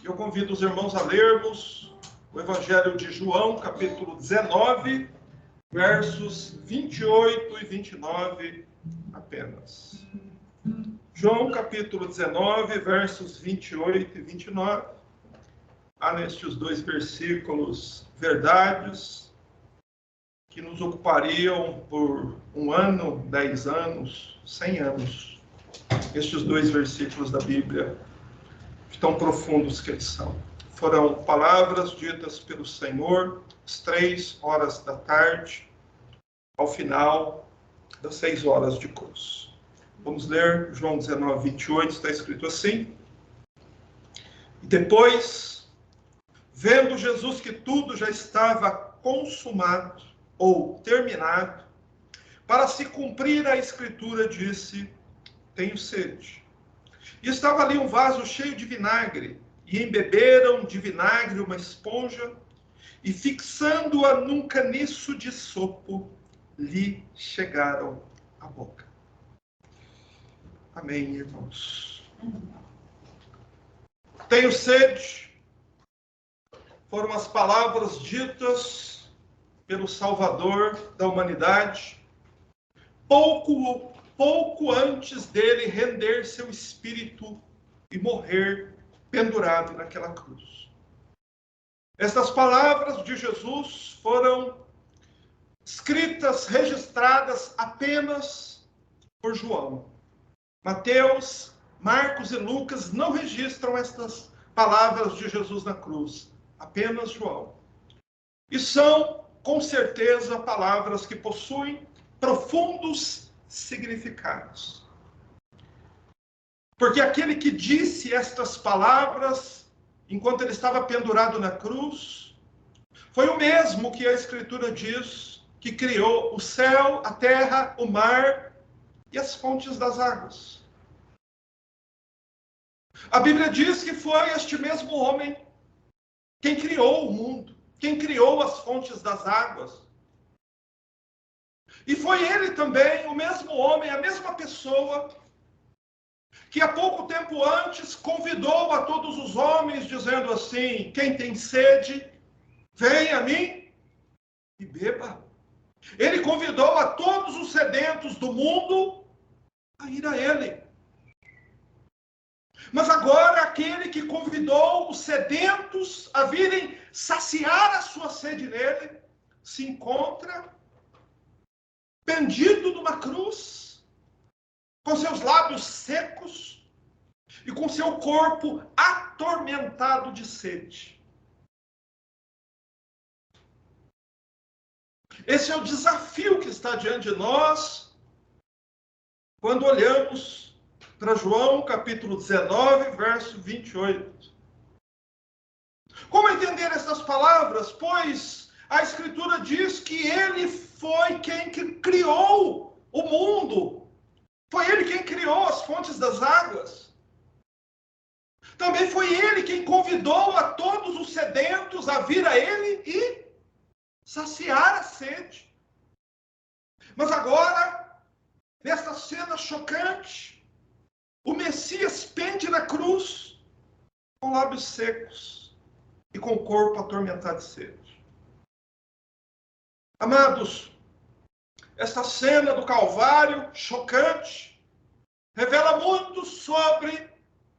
Eu convido os irmãos a lermos o Evangelho de João, capítulo 19, versos 28 e 29 apenas. João, capítulo 19, versos 28 e 29. Há nestes dois versículos verdades que nos ocupariam por 1 ano, 10 anos, 100 anos. Estes dois versículos da Bíblia, tão profundos que eles são. Foram palavras ditas pelo Senhor às 3 horas da tarde, ao final das 6 horas de cruz. Vamos ler João 19, 28, está escrito assim. Depois, vendo Jesus que tudo já estava consumado ou terminado, para se cumprir a Escritura, disse: tenho sede. E estava ali um vaso cheio de vinagre, e embeberam de vinagre uma esponja, e fixando-a num caniço de sopo, lhe chegaram à boca. Amém, irmãos. Tenho sede. Foram as palavras ditas pelo Salvador da humanidade, pouco antes dele render seu espírito e morrer pendurado naquela cruz. Estas palavras de Jesus foram escritas, registradas apenas por João. Mateus, Marcos e Lucas não registram estas palavras de Jesus na cruz, apenas João. E são, com certeza, palavras que possuem profundos significados. Porque aquele que disse estas palavras, enquanto ele estava pendurado na cruz, foi o mesmo que a Escritura diz, que criou o céu, a terra, o mar e as fontes das águas. A Bíblia diz que foi este mesmo homem quem criou o mundo, quem criou as fontes das águas. E foi ele também, o mesmo homem, a mesma pessoa, que há pouco tempo antes convidou a todos os homens, dizendo assim: quem tem sede, venha a mim e beba. Ele convidou a todos os sedentos do mundo a ir a ele. Mas agora aquele que convidou os sedentos a virem saciar a sua sede nele, se encontra pendido numa cruz, com seus lábios secos e com seu corpo atormentado de sede. Esse é o desafio que está diante de nós quando olhamos para João, capítulo 19, verso 28. Como entender essas palavras? Pois a Escritura diz que ele foi quem criou o mundo. Foi ele quem criou as fontes das águas. Também foi ele quem convidou a todos os sedentos a vir a ele e saciar a sede. Mas agora, nesta cena chocante, o Messias pende na cruz com lábios secos e com o corpo atormentado de sede. Amados, esta cena do Calvário chocante revela muito sobre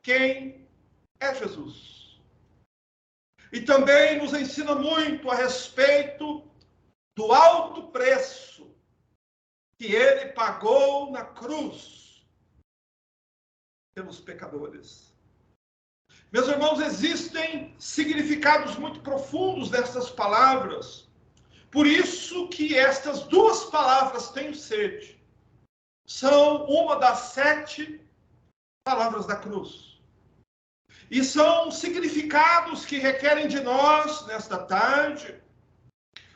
quem é Jesus. E também nos ensina muito a respeito do alto preço que ele pagou na cruz pelos pecadores. Meus irmãos, existem significados muito profundos dessas palavras. Por isso que estas duas palavras, tenho sede, são uma das 7 palavras da cruz. E são significados que requerem de nós, nesta tarde,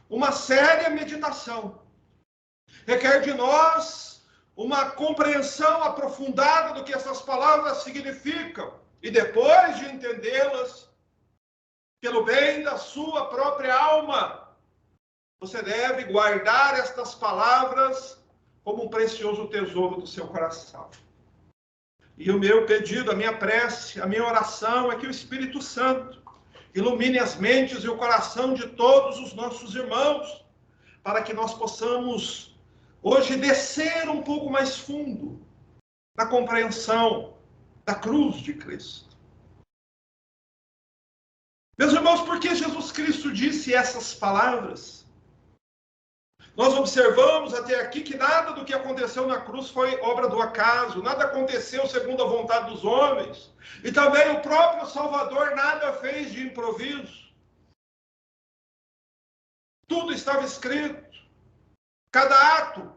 uma séria meditação. Requer de nós uma compreensão aprofundada do que essas palavras significam. E depois de entendê-las, pelo bem da sua própria alma, você deve guardar estas palavras como um precioso tesouro do seu coração. E o meu pedido, a minha prece, a minha oração é que o Espírito Santo ilumine as mentes e o coração de todos os nossos irmãos, para que nós possamos hoje descer um pouco mais fundo na compreensão da cruz de Cristo. Meus irmãos, por que Jesus Cristo disse essas palavras? Nós observamos até aqui que nada do que aconteceu na cruz foi obra do acaso, nada aconteceu segundo a vontade dos homens, e também o próprio Salvador nada fez de improviso. Tudo estava escrito, cada ato,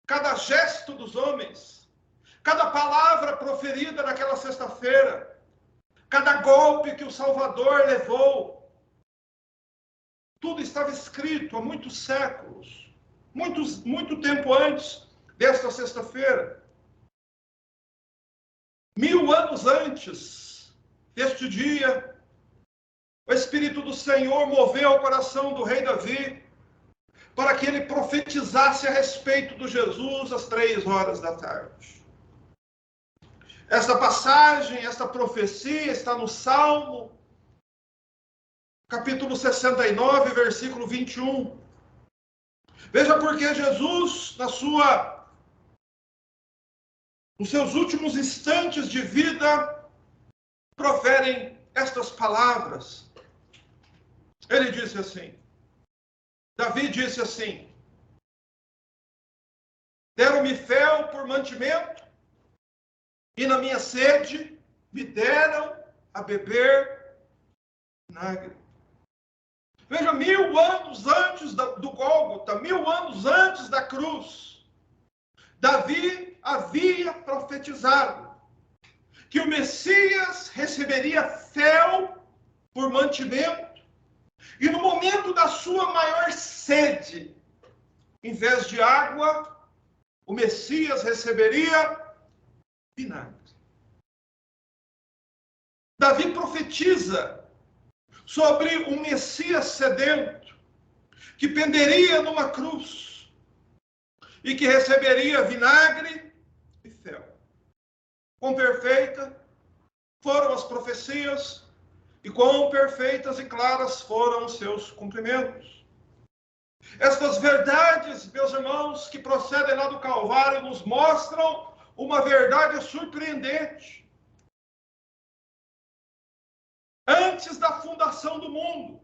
cada gesto dos homens, cada palavra proferida naquela sexta-feira, cada golpe que o Salvador levou, tudo estava escrito há muitos séculos, muito tempo antes desta sexta-feira. 1000 anos antes deste dia, o Espírito do Senhor moveu o coração do rei Davi para que ele profetizasse a respeito do Jesus às 3 horas da tarde. Esta passagem, esta profecia está no Salmo, capítulo 69, versículo 21. Veja porque Jesus, nos seus últimos instantes de vida, proferem estas palavras. Ele disse assim, Davi disse assim: deram-me fel por mantimento, e na minha sede me deram a beber vinagre. Veja, 1000 anos antes do Gólgota, 1000 anos antes da cruz, Davi havia profetizado que o Messias receberia fel por mantimento, e no momento da sua maior sede, em vez de água, o Messias receberia vinagre. Davi profetiza sobre um Messias sedento, que penderia numa cruz, e que receberia vinagre e fel. Quão perfeita foram as profecias, e quão perfeitas e claras foram os seus cumprimentos. Estas verdades, meus irmãos, que procedem lá do Calvário, nos mostram uma verdade surpreendente. Antes da fundação do mundo,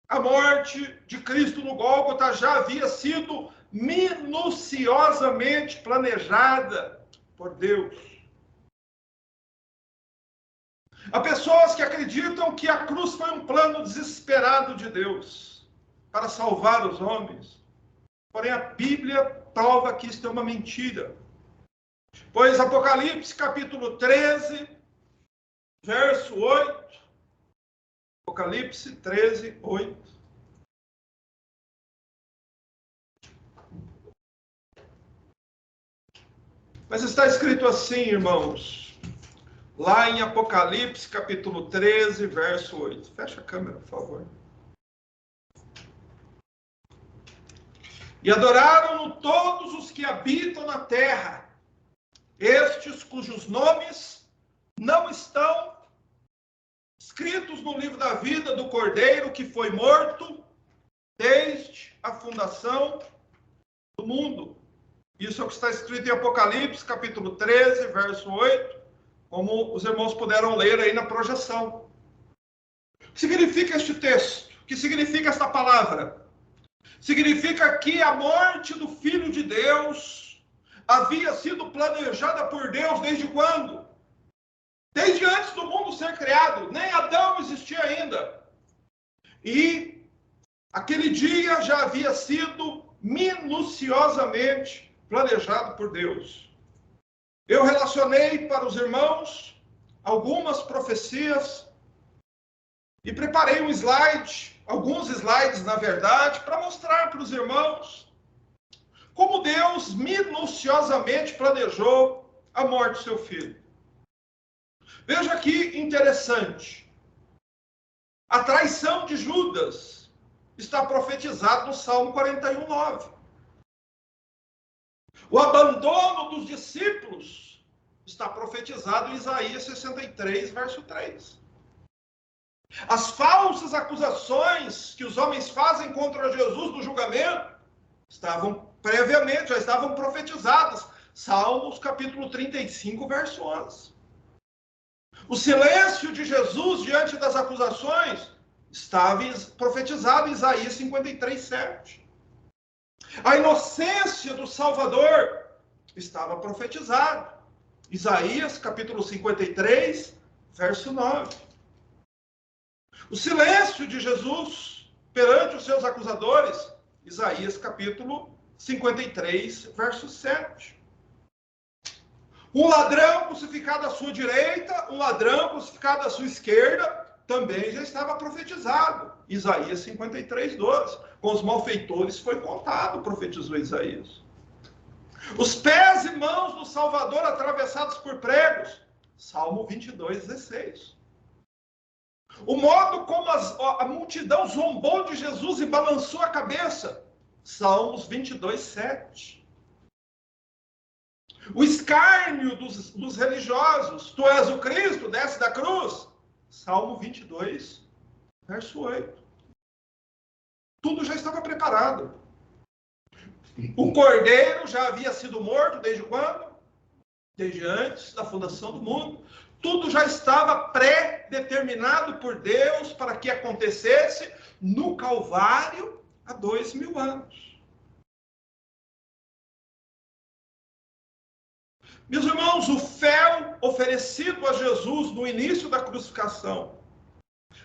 a morte de Cristo no Gólgota já havia sido minuciosamente planejada por Deus. Há pessoas que acreditam que a cruz foi um plano desesperado de Deus para salvar os homens. Porém, a Bíblia prova que isto é uma mentira. Pois Apocalipse capítulo 13, verso 8, Apocalipse 13, 8. Mas está escrito assim, irmãos, lá em Apocalipse capítulo 13, verso 8. Fecha a câmera, por favor. E adoraram-no todos os que habitam na terra, estes cujos nomes não estão escritos no livro da vida do Cordeiro que foi morto desde a fundação do mundo. Isso é o que está escrito em Apocalipse, capítulo 13, verso 8, como os irmãos puderam ler aí na projeção. O que significa este texto? O que significa esta palavra? Significa que a morte do Filho de Deus havia sido planejada por Deus desde quando? Desde antes do mundo ser criado, nem Adão existia ainda. E aquele dia já havia sido minuciosamente planejado por Deus. Eu relacionei para os irmãos algumas profecias e preparei um slide, alguns slides, na verdade, para mostrar para os irmãos como Deus minuciosamente planejou a morte do seu filho. Veja que interessante. A traição de Judas está profetizado no Salmo 41, 9. O abandono dos discípulos está profetizado em Isaías 63, verso 3. As falsas acusações que os homens fazem contra Jesus no julgamento estavam previamente, já estavam profetizadas. Salmos capítulo 35, verso 11. O silêncio de Jesus diante das acusações estava profetizado em Isaías 53, 7. A inocência do Salvador estava profetizado. Isaías capítulo 53, verso 9. O silêncio de Jesus perante os seus acusadores, Isaías capítulo 53, verso 7. Um ladrão crucificado à sua direita, um ladrão crucificado à sua esquerda, também já estava profetizado. Isaías 53, 12. Com os malfeitores foi contado, profetizou Isaías. Os pés e mãos do Salvador atravessados por pregos, Salmo 22, 16. O modo como a multidão zombou de Jesus e balançou a cabeça, Salmos 22, 7. O escárnio dos religiosos, tu és o Cristo, desce da cruz, Salmo 22, verso 8. Tudo já estava preparado. O cordeiro já havia sido morto desde quando? Desde antes da fundação do mundo. Tudo já estava pré-determinado por Deus para que acontecesse no Calvário há 2000 anos. Meus irmãos, o fel oferecido a Jesus no início da crucificação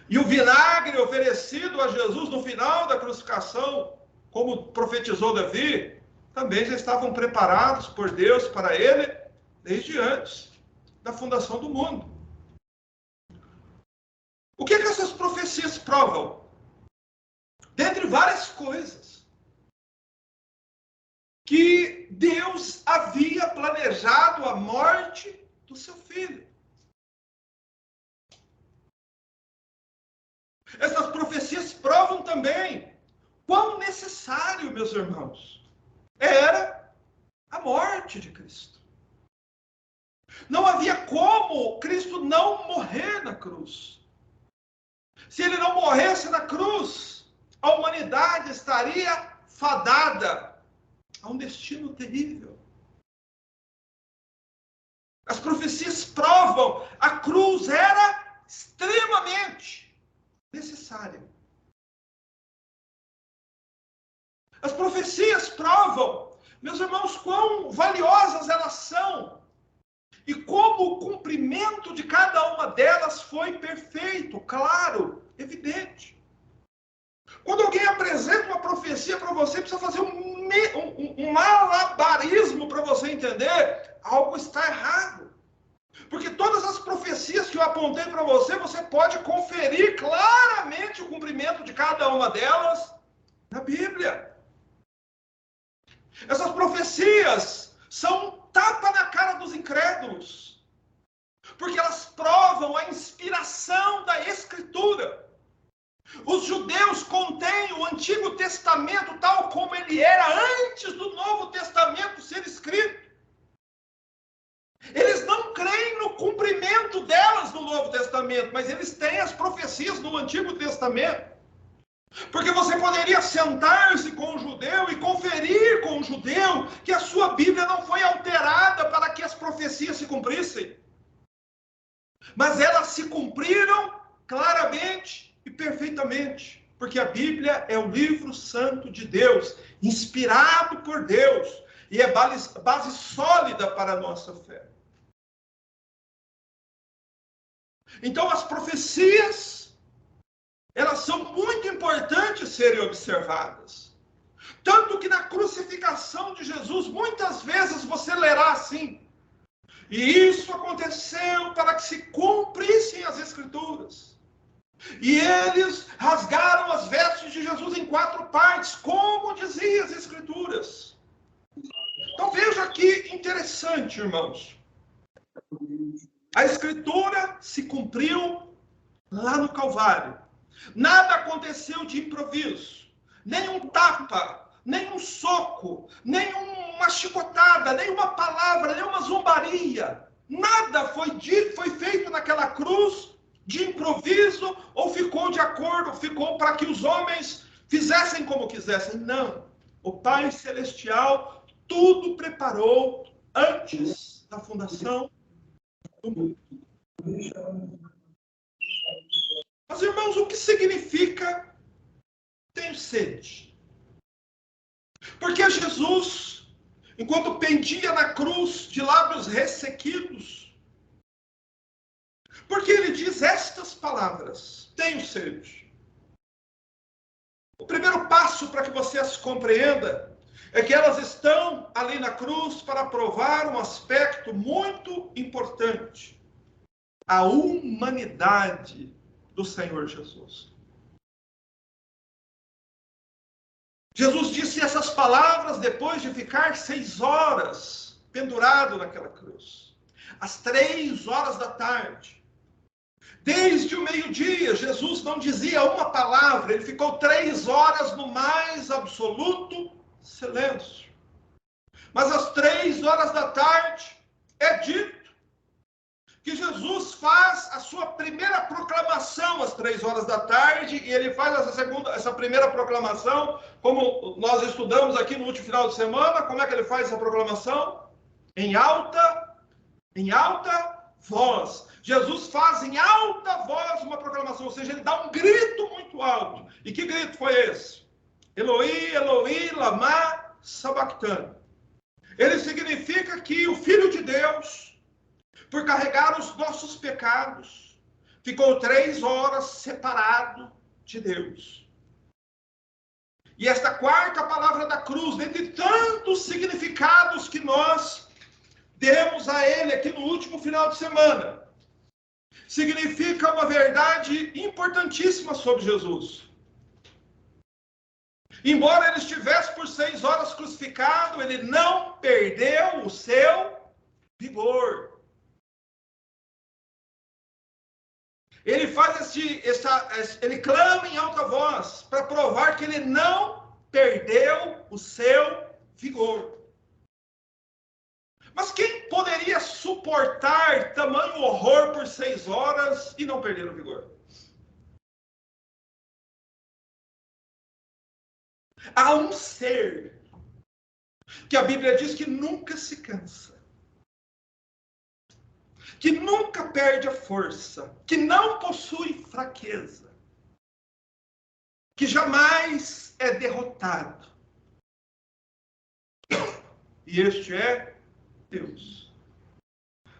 e o vinagre oferecido a Jesus no final da crucificação, como profetizou Davi, também já estavam preparados por Deus para ele desde antes da fundação do mundo. O que essas profecias provam? Dentre várias coisas, que Deus havia planejado a morte do seu filho. Essas profecias provam também quão necessário, meus irmãos, era a morte de Cristo. Não havia como Cristo não morrer na cruz. Se ele não morresse na cruz, a humanidade estaria fadada a um destino terrível. As profecias provam a cruz era extremamente necessária. As profecias provam, meus irmãos, quão valiosas elas são e como o cumprimento de cada uma delas foi perfeito, claro, evidente. Quando alguém apresenta uma profecia para você, precisa fazer um malabarismo para você entender, algo está errado. Porque todas as profecias que eu apontei para você, você pode conferir claramente o cumprimento de cada uma delas na Bíblia. Essas profecias são um tapa na cara dos incrédulos, porque elas provam a inspiração da Escritura. Os judeus contêm o Antigo Testamento tal como ele era antes do Novo Testamento ser escrito. Eles não creem no cumprimento delas no Novo Testamento, mas eles têm as profecias do Antigo Testamento. Porque você poderia sentar-se com o judeu e conferir com o judeu que a sua Bíblia não foi alterada para que as profecias se cumprissem. Mas elas se cumpriram claramente e perfeitamente. Porque a Bíblia é o livro santo de Deus, inspirado por Deus, e é base sólida para a nossa fé. Então as profecias, elas são muito importantes serem observadas. Tanto que na crucificação de Jesus, muitas vezes você lerá assim: e isso aconteceu para que se cumprissem as Escrituras. E eles rasgaram as vestes de Jesus em 4 partes, como diziam as Escrituras. Então veja que interessante, irmãos. A Escritura se cumpriu lá no Calvário. Nada aconteceu de improviso. Nem um tapa, nem um soco, nem uma chicotada, nem uma palavra, nem uma zombaria Nada foi dito, foi feito naquela cruz de improviso, ou ficou de acordo, ficou para que os homens fizessem como quisessem. Não. O Pai Celestial tudo preparou antes da fundação do mundo. Mas, irmãos, o que significa tenho sede? Porque Jesus, enquanto pendia na cruz, de lábios ressequidos, porque ele diz estas palavras, tenho sede. O primeiro passo para que você as compreenda é que elas estão ali na cruz para provar um aspecto muito importante: a humanidade do Senhor Jesus. Jesus disse essas palavras depois de ficar 6 horas pendurado naquela cruz. Às 3 horas da tarde. Desde o meio-dia, Jesus não dizia uma palavra. Ele ficou 3 horas no mais absoluto silêncio. Mas às 3 horas da tarde, é dito que Jesus faz a sua primeira proclamação às 3 horas da tarde, e ele faz essa primeira proclamação, como nós estudamos aqui no último final de semana. Como é que ele faz essa proclamação? Em alta voz. Jesus faz em alta voz uma proclamação, ou seja, ele dá um grito muito alto. E que grito foi esse? Eloi, Eloi, lama sabachthani. Ele significa que o Filho de Deus, por carregar os nossos pecados, ficou 3 horas separado de Deus. E esta quarta palavra da cruz, dentre tantos significados que nós demos a ele aqui no último final de semana, significa uma verdade importantíssima sobre Jesus. Embora ele estivesse por 6 horas crucificado, ele não perdeu o seu vigor. Ele faz ele clama em alta voz para provar que ele não perdeu o seu vigor. Mas quem poderia suportar tamanho horror por 6 horas e não perder o vigor? Há um ser que a Bíblia diz que nunca se cansa, que nunca perde a força, que não possui fraqueza, que jamais é derrotado. E este é Deus.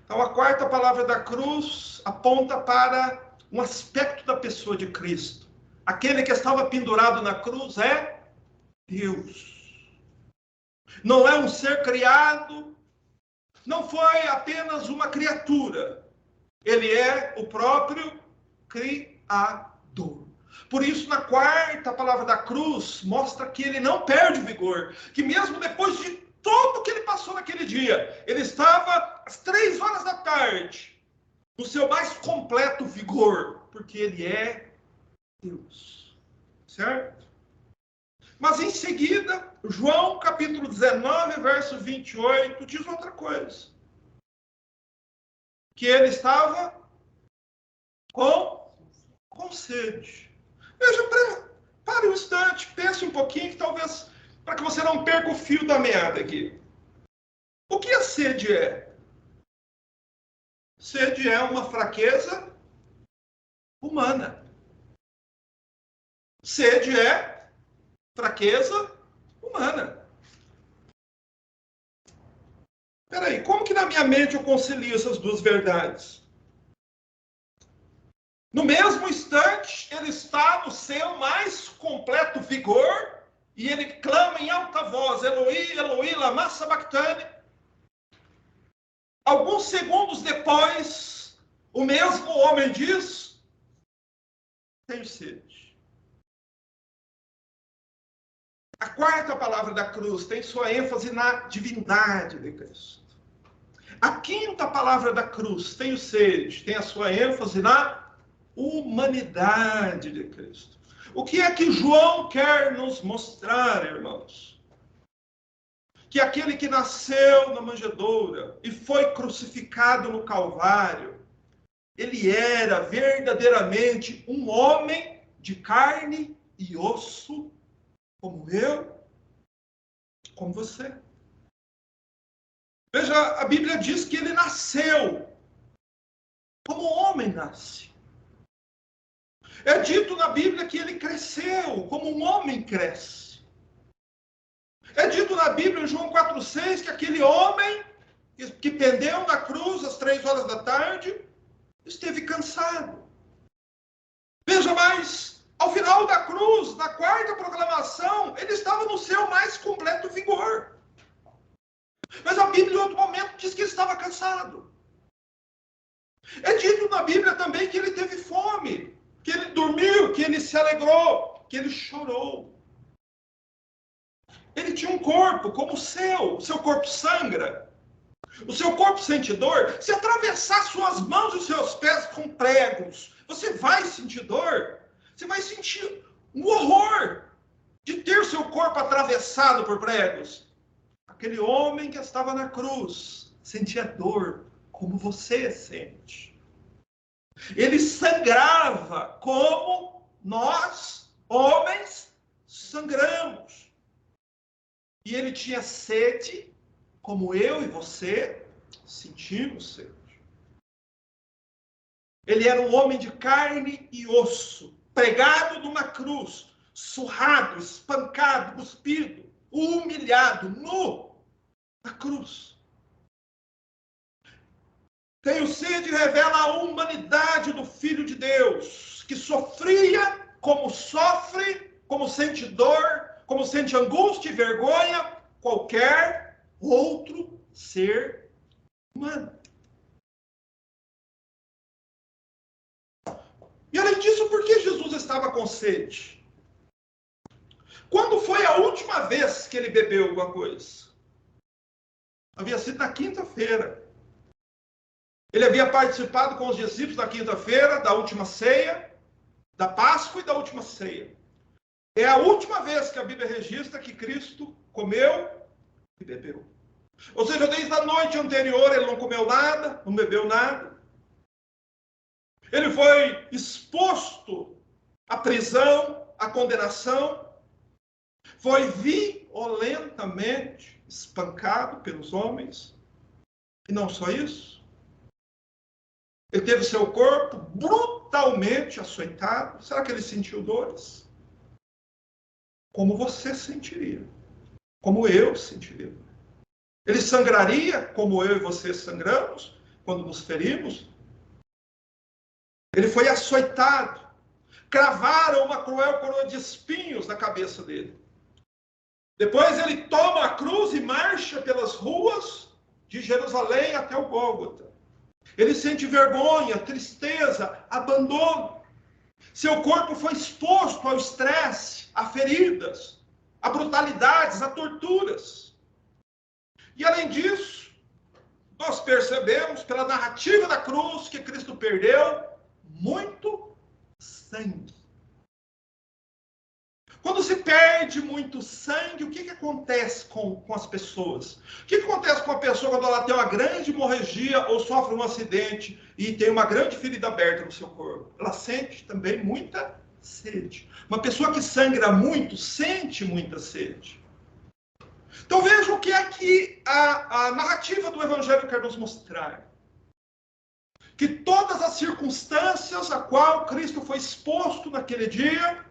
Então, a quarta palavra da cruz aponta para um aspecto da pessoa de Cristo. Aquele que estava pendurado na cruz é Deus. Não é um ser criado, não foi apenas uma criatura. Ele é o próprio Criador. Por isso, na quarta palavra da cruz, mostra que ele não perde o vigor, que mesmo depois de tudo que ele passou naquele dia, ele estava às 3 horas da tarde, no seu mais completo vigor, porque ele é Deus. Certo? Mas em seguida, João capítulo 19, verso 28, diz outra coisa. Que ele estava com sede. Veja, pare um instante, pense um pouquinho, que talvez, para que você não perca o fio da meada aqui. O que a sede é? Sede é uma fraqueza humana. Sede é fraqueza humana. Peraí, como que na minha mente eu concilio essas duas verdades? No mesmo instante, ele está no seu mais completo vigor e ele clama em alta voz, Eloi, Eloi, lama sabachthani. Alguns segundos depois, o mesmo homem diz, tenho sede. A quarta palavra da cruz tem sua ênfase na divindade de Cristo. A quinta palavra da cruz, tenho sede, tem a sua ênfase na humanidade de Cristo. O que é que João quer nos mostrar, irmãos? que aquele que nasceu na manjedoura e foi crucificado no Calvário, ele era verdadeiramente um homem de carne e osso, como eu, como você. Veja, a Bíblia diz que ele nasceu como um homem nasce. É dito na Bíblia que ele cresceu como um homem cresce. É dito na Bíblia, em João 4,6, que aquele homem que pendeu na cruz às 3 horas da tarde, esteve cansado. Veja, mas ao final da cruz, na quarta proclamação, ele estava no seu mais completo vigor. Mas a Bíblia, em outro momento, diz que ele estava cansado. É dito na Bíblia também que ele teve fome, que ele dormiu, que ele se alegrou, que ele chorou. Ele tinha um corpo como o seu corpo sangra, o seu corpo sente dor. Se atravessar suas mãos e seus pés com pregos, você vai sentir dor, você vai sentir um horror de ter seu corpo atravessado por pregos. Aquele homem que estava na cruz sentia dor como você sente. Ele sangrava como nós, homens, sangramos. E ele tinha sede, como eu e você sentimos sede. Ele era um homem de carne e osso, pregado numa cruz, surrado, espancado, cuspido, humilhado, nu, na cruz. Tenho sede revela a humanidade do Filho de Deus, que sofria como sofre, como sente dor, como sente angústia e vergonha, qualquer outro ser humano. E além disso, por que Jesus estava com sede? Quando foi a última vez que ele bebeu alguma coisa? Havia sido na quinta-feira. Ele havia participado com os discípulos da quinta-feira, da última ceia, da Páscoa e da última ceia. É a última vez que a Bíblia registra que Cristo comeu e bebeu. Ou seja, desde a noite anterior ele não comeu nada, não bebeu nada. Ele foi exposto à prisão, à condenação. Foi violentamente espancado pelos homens. E não só isso. Ele teve seu corpo brutalmente açoitado. Será que ele sentiu dores? Como você sentiria. Como eu sentiria. Ele sangraria como eu e você sangramos quando nos ferimos. Ele foi açoitado. Cravaram uma cruel coroa de espinhos na cabeça dele. Depois ele toma a cruz e marcha pelas ruas de Jerusalém até o Gólgota. Ele sente vergonha, tristeza, abandono. Seu corpo foi exposto ao estresse, a feridas, a brutalidades, a torturas. E além disso, nós percebemos pela narrativa da cruz que Cristo perdeu muito sangue. Quando se perde muito sangue, o que acontece com as pessoas? O que acontece com a pessoa quando ela tem uma grande hemorragia ou sofre um acidente e tem uma grande ferida aberta no seu corpo? Ela sente também muita sede. Uma pessoa que sangra muito, sente muita sede. Então veja o que é que a narrativa do Evangelho quer nos mostrar. Que todas as circunstâncias a qual Cristo foi exposto naquele dia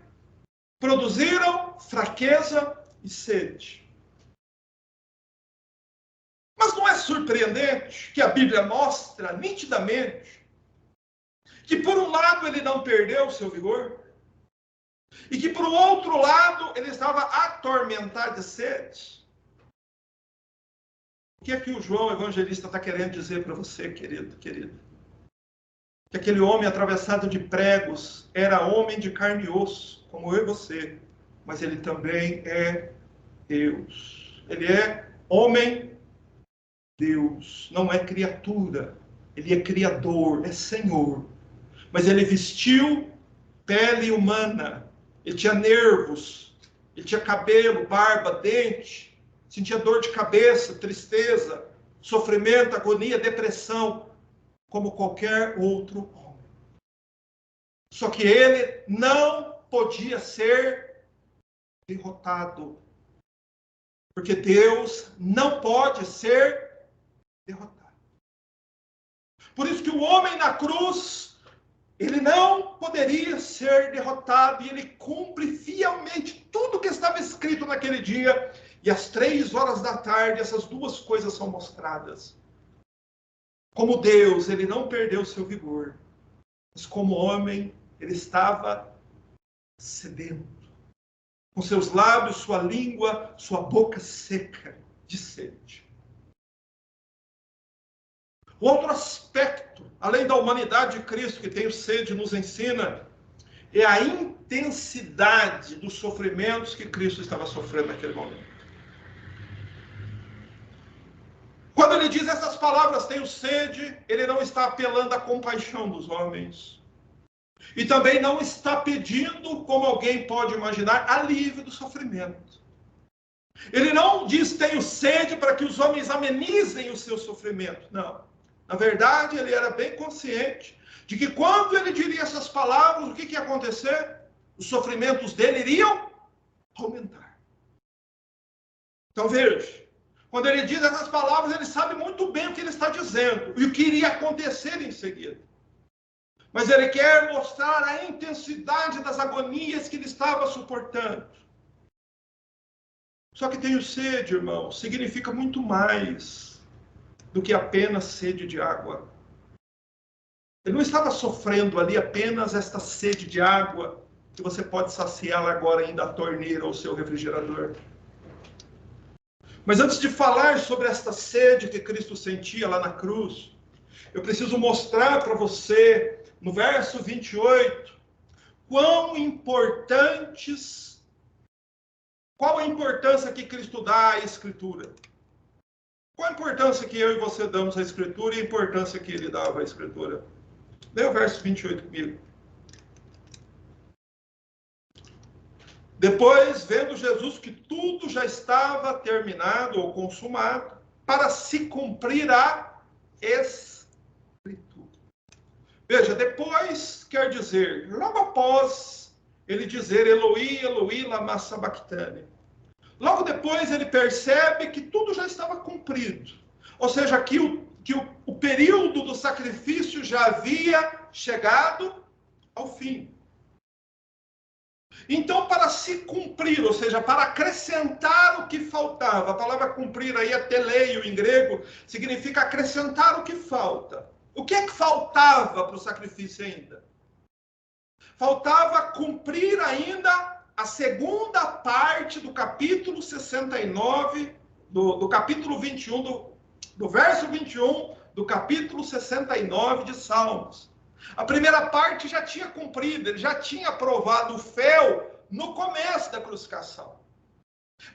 produziram fraqueza e sede. Mas não é surpreendente que a Bíblia mostra nitidamente que por um lado ele não perdeu o seu vigor e que por outro lado ele estava atormentado de sede. O que é que o João Evangelista está querendo dizer para você, querido, querida? Que aquele homem atravessado de pregos era homem de carne e osso, como eu e você, mas ele também é Deus. Ele é homem Deus, não é criatura. Ele é criador, é Senhor. Mas ele vestiu pele humana. Ele tinha nervos, ele tinha cabelo, barba, dente, sentia dor de cabeça, tristeza, sofrimento, agonia, depressão, como qualquer outro homem. Só que ele não podia ser derrotado. Porque Deus não pode ser derrotado. Por isso que o homem na cruz, ele não poderia ser derrotado, e ele cumpre fielmente tudo que estava escrito naquele dia. E às 3 horas da tarde, essas duas coisas são mostradas. Como Deus, ele não perdeu seu vigor, mas como homem, ele estava sedento, com seus lábios, sua língua, sua boca seca de sede. O outro aspecto, além da humanidade de Cristo, que tem sede, nos ensina, é a intensidade dos sofrimentos que Cristo estava sofrendo naquele momento. Quando ele diz essas palavras, tenho sede, ele não está apelando à compaixão dos homens. E também não está pedindo, como alguém pode imaginar, alívio do sofrimento. Ele não diz, tenho sede, para que os homens amenizem o seu sofrimento. Não. Na verdade, ele era bem consciente de que quando ele diria essas palavras, o que ia acontecer? Os sofrimentos dele iriam aumentar. Então veja, quando ele diz essas palavras, ele sabe muito bem o que ele está dizendo e o que iria acontecer em seguida. Mas ele quer mostrar a intensidade das agonias que ele estava suportando. Só que tenho sede, irmão, significa muito mais do que apenas sede de água. Ele não estava sofrendo ali apenas esta sede de água, que você pode saciá-la agora ainda da torneira ou seu refrigerador. Mas antes de falar sobre esta sede que Cristo sentia lá na cruz, eu preciso mostrar para você, no verso 28, qual a importância que Cristo dá à Escritura. Qual a importância que eu e você damos à Escritura e a importância que ele dava à Escritura. Lê o verso 28 comigo. Depois, vendo Jesus que tudo já estava terminado ou consumado, para se cumprir a Escritura. Veja, depois quer dizer, logo após ele dizer Eloi, Eloi, lama sabachthani. Logo depois ele percebe que tudo já estava cumprido. Ou seja, que o período do sacrifício já havia chegado ao fim. Então, para se cumprir, ou seja, para acrescentar o que faltava, a palavra cumprir aí é teleio em grego, significa acrescentar o que falta. O que é que faltava para o sacrifício ainda? Faltava cumprir ainda a segunda parte do capítulo 69, do capítulo 21, do verso 21, do capítulo 69 de Salmos. A primeira parte já tinha cumprido, ele já tinha aprovado o fel no começo da crucificação.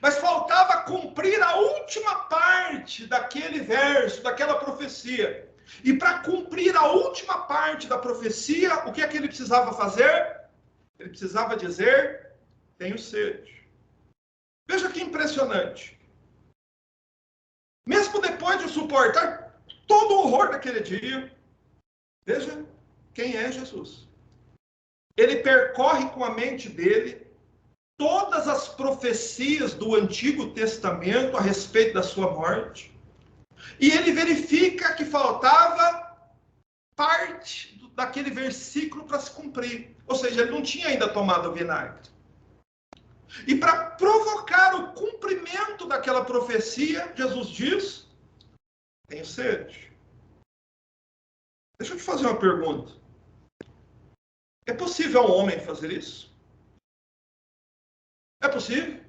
Mas faltava cumprir a última parte daquele verso, daquela profecia. E para cumprir a última parte da profecia, o que é que ele precisava fazer? Ele precisava dizer, tenho sede. Veja que impressionante. Mesmo depois de suportar todo o horror daquele dia, veja quem é Jesus. Ele percorre com a mente dele todas as profecias do Antigo Testamento a respeito da sua morte. E ele verifica que faltava parte daquele versículo para se cumprir. Ou seja, ele não tinha ainda tomado o vinagre. E para provocar o cumprimento daquela profecia, Jesus diz, tenho sede. Deixa eu te fazer uma pergunta. É possível um homem fazer isso? É possível?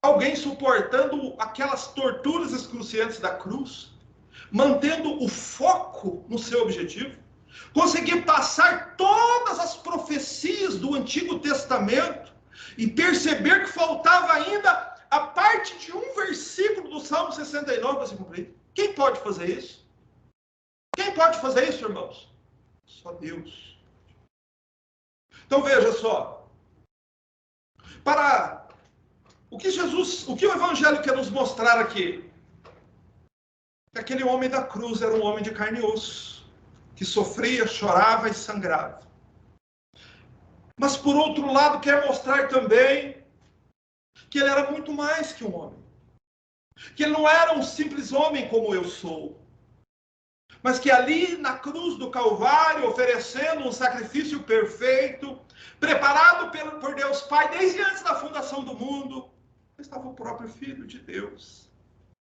Alguém suportando aquelas torturas excruciantes da cruz, mantendo o foco no seu objetivo, conseguir passar todas as profecias do Antigo Testamento e perceber que faltava ainda a parte de um versículo do Salmo 69 para se cumprir. Quem pode fazer isso? Quem pode fazer isso, irmãos? Só Deus. Então veja só, para O que o Evangelho quer nos mostrar aqui? Que aquele homem da cruz era um homem de carne e osso, que sofria, chorava e sangrava. Mas, por outro lado, quer mostrar também que ele era muito mais que um homem. Que ele não era um simples homem como eu sou. Mas que ali na cruz do Calvário, oferecendo um sacrifício perfeito, preparado por Deus Pai desde antes da fundação do mundo, estava o próprio Filho de Deus.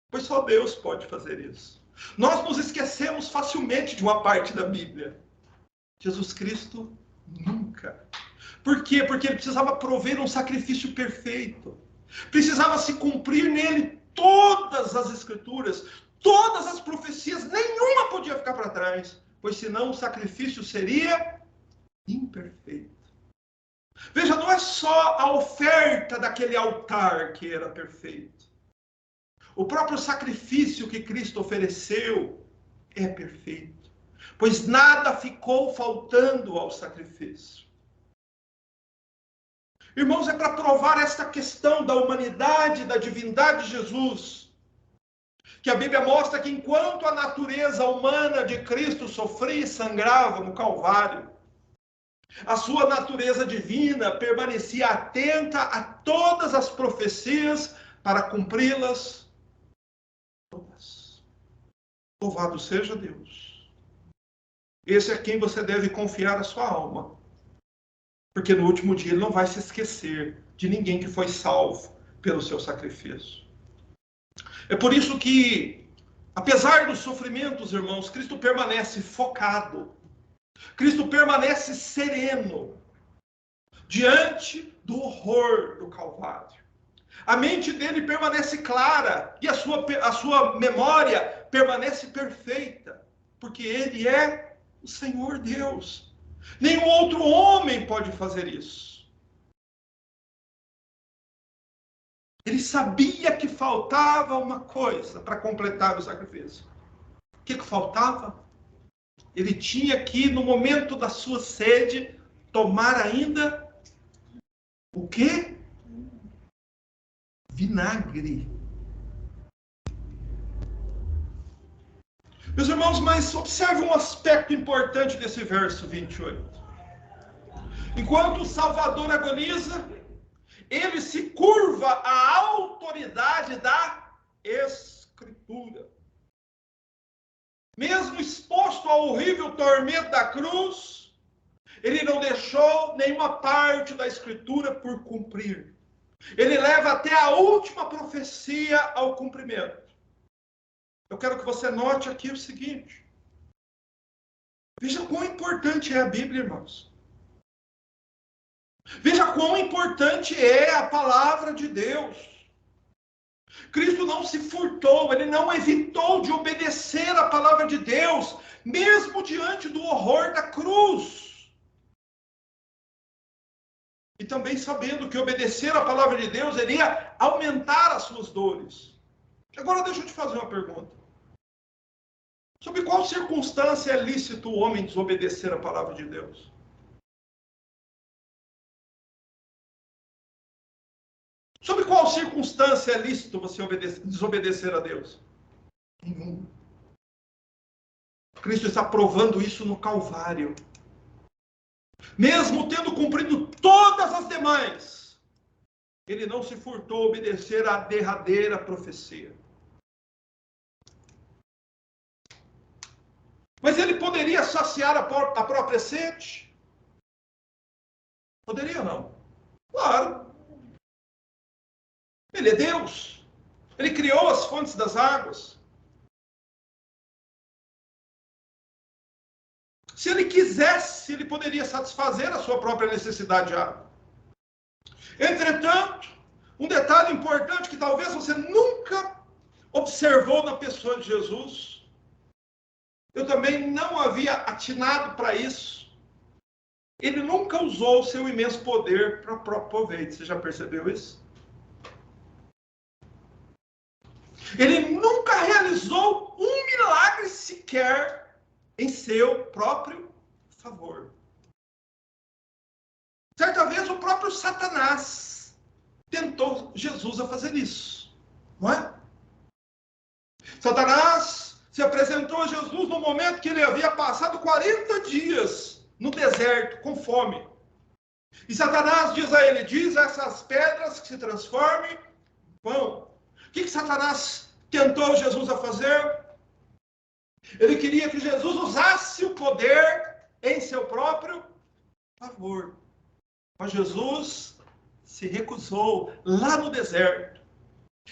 Pois só Deus pode fazer isso. Nós nos esquecemos facilmente de uma parte da Bíblia. Jesus Cristo nunca. Por quê? Porque ele precisava prover um sacrifício perfeito. Precisava se cumprir nele todas as Escrituras, todas as profecias, nenhuma podia ficar para trás, pois senão o sacrifício seria imperfeito. Veja, não é só a oferta daquele altar que era perfeito. O próprio sacrifício que Cristo ofereceu é perfeito, pois nada ficou faltando ao sacrifício. Irmãos, é para provar esta questão da humanidade, da divindade de Jesus, que a Bíblia mostra que enquanto a natureza humana de Cristo sofria e sangrava no Calvário, a sua natureza divina permanecia atenta a todas as profecias para cumpri-las todas. Louvado seja Deus. Esse é quem você deve confiar a sua alma. Porque no último dia ele não vai se esquecer de ninguém que foi salvo pelo seu sacrifício. É por isso que, apesar dos sofrimentos, irmãos, Cristo permanece focado. Cristo permanece sereno diante do horror do Calvário. A mente dele permanece clara e a sua memória permanece perfeita, porque ele é o Senhor Deus. Nenhum outro homem pode fazer isso. Ele sabia que faltava uma coisa para completar o sacrifício. O que faltava? Ele tinha que, no momento da sua sede, tomar ainda o quê? Vinagre. Meus irmãos, mas observe um aspecto importante desse verso 28. Enquanto o Salvador agoniza, ele se curva à autoridade da Escritura. Mesmo exposto ao horrível tormento da cruz, ele não deixou nenhuma parte da Escritura por cumprir. Ele leva até a última profecia ao cumprimento. Eu quero que você note aqui o seguinte. Veja quão importante é a Bíblia, irmãos. Veja quão importante é a palavra de Deus. Cristo não se furtou, ele não evitou de obedecer a palavra de Deus, mesmo diante do horror da cruz. E também sabendo que obedecer a palavra de Deus iria aumentar as suas dores. Agora deixa eu te fazer uma pergunta. Sob qual circunstância é lícito o homem desobedecer a palavra de Deus? Sob qual circunstância é lícito você desobedecer a Deus? Nenhum. Cristo está provando isso no Calvário. Mesmo tendo cumprido todas as demais, ele não se furtou a obedecer à derradeira profecia. Mas ele poderia saciar a própria sede? Poderia não? Claro. Ele é Deus. Ele criou as fontes das águas. Se ele quisesse, ele poderia satisfazer a sua própria necessidade de água. Entretanto, um detalhe importante que talvez você nunca observou na pessoa de Jesus, eu também não havia atinado para isso. Ele nunca usou o seu imenso poder para o próprio proveito. Você já percebeu isso? Ele nunca realizou um milagre sequer em seu próprio favor. Certa vez o próprio Satanás tentou Jesus a fazer isso, não é? Satanás se apresentou a Jesus no momento que ele havia passado 40 dias no deserto, com fome. E Satanás diz a ele, diz a essas pedras que se transformem em pão. O que Satanás tentou Jesus a fazer? Ele queria que Jesus usasse o poder em seu próprio favor. Mas Jesus se recusou lá no deserto.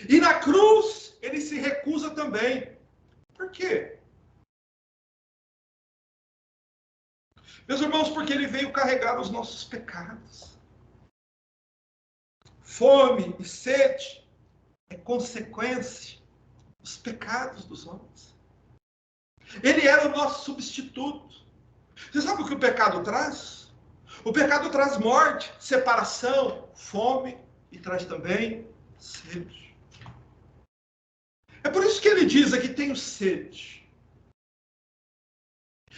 E na cruz, ele se recusa também. Por quê? Meus irmãos, porque ele veio carregar os nossos pecados. Fome e sede é consequência dos pecados dos homens. Ele era o nosso substituto. Você sabe o que o pecado traz? O pecado traz morte, separação, fome e traz também sede. É por isso que ele diz aqui, tenho sede.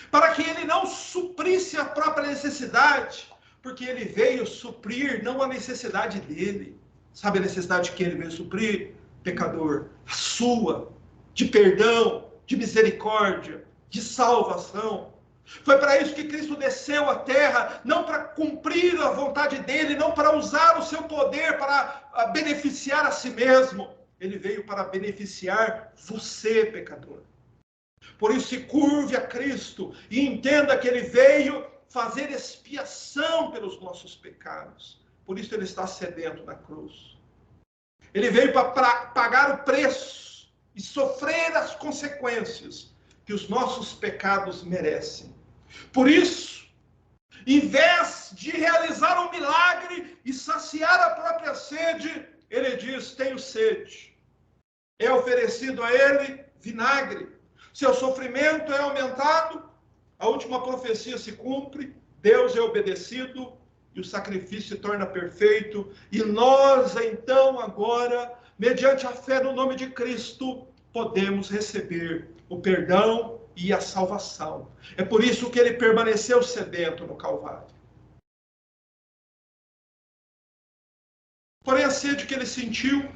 Para que ele não suprisse a própria necessidade, porque ele veio suprir não a necessidade dele. Sabe a necessidade que ele veio suprir? Pecador, a sua, de perdão, de misericórdia, de salvação. Foi para isso que Cristo desceu à terra, não para cumprir a vontade dele, não para usar o seu poder para beneficiar a si mesmo. Ele veio para beneficiar você, pecador. Por isso, se curve a Cristo e entenda que ele veio fazer expiação pelos nossos pecados. Por isso ele está sedento na cruz. Ele veio para pagar o preço e sofrer as consequências que os nossos pecados merecem. Por isso, em vez de realizar um milagre e saciar a própria sede, ele diz, tenho sede. É oferecido a ele vinagre. Seu sofrimento é aumentado, a última profecia se cumpre, Deus é obedecido e o sacrifício se torna perfeito. E nós, então, agora, mediante a fé no nome de Cristo, podemos receber o perdão e a salvação. É por isso que ele permaneceu sedento no Calvário. Porém, a sede que ele sentiu